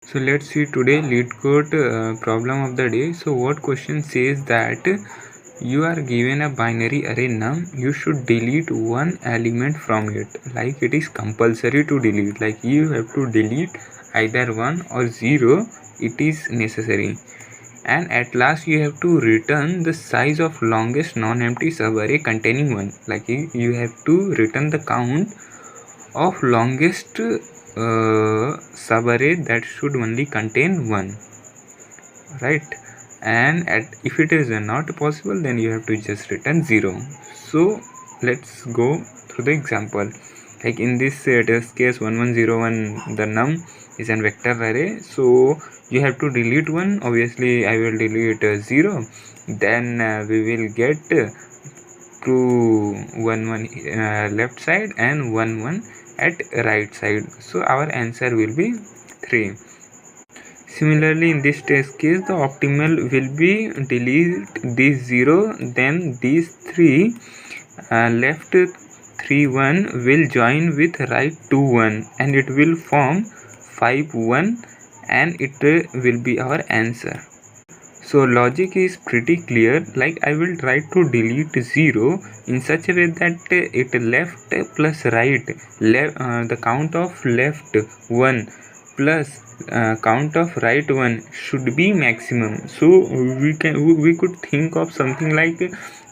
So let's see today lead code problem of the day. So what question says that you are given a binary array num, you should delete one element from it. Like it is compulsory to delete, like you have to delete either 1 or 0, it is necessary. And at last you have to return the size of longest non-empty subarray containing 1. Like you have to return the count of longest subarray that should only contain 1, right? And if it is not possible, then you have to just return 0. So let's go through the example. Like in this test case 1101, the num is a vector array, so you have to delete 1. Obviously I will delete 0, then we will get 2 1 left side and 1 1 at right side, so our answer will be 3. Similarly, in this test case, the optimal will be delete this 0, then these 3 left 3 1 will join with right 2 1 and it will form 5 1 and it will be our answer. So logic is pretty clear. Like I will try to delete 0 in such a way that it left plus right, the count of left 1 plus count of right 1 should be maximum. So we could think of something like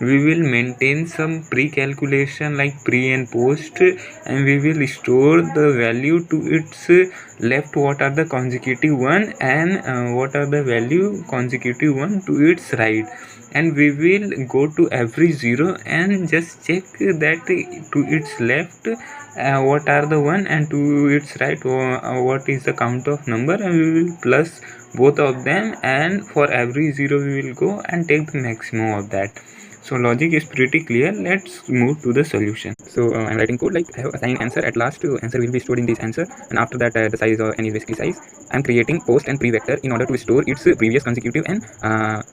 we will maintain some pre-calculation like pre and post, and we will store the value to its left what are the consecutive 1 and what are the value consecutive 1 to its right, and we will go to every 0 and just check that to its left what are the 1 and to its right what is the count of number, and we will plus both of them, and for every 0 we will go and take the maximum of that. So logic is pretty clear. Let's move to the solution. So I'm writing code like I have assigned answer. At last answer will be stored in this answer, and after that the size or n is basically size. I'm creating post and pre vector in order to store its previous consecutive and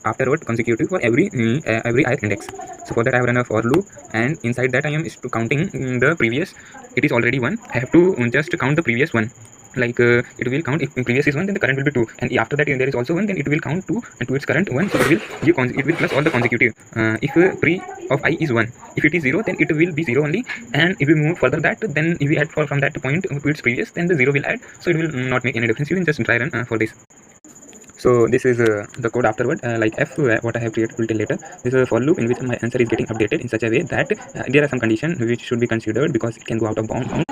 afterward consecutive for every ith index. So for that I have run a for loop, and inside that I am counting the previous. It is already 1. I have to just count the previous one. Like it will count if previous is 1, then the current will be 2, and after that there is also 1, then it will count 2 and to its current 1, so it will plus all the consecutive. If pre of I is 1, if it is 0, then it will be 0 only, and if we move further that, then if we add from that point to its previous, then the 0 will add, so it will not make any difference. You can just try run for this. So this is the code afterward, like f what I have created will tell later. This is a for loop in which my answer is getting updated in such a way that there are some conditions which should be considered because it can go out of bound,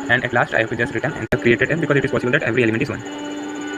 and at last I have to just return and created f because it is possible that every element is 1.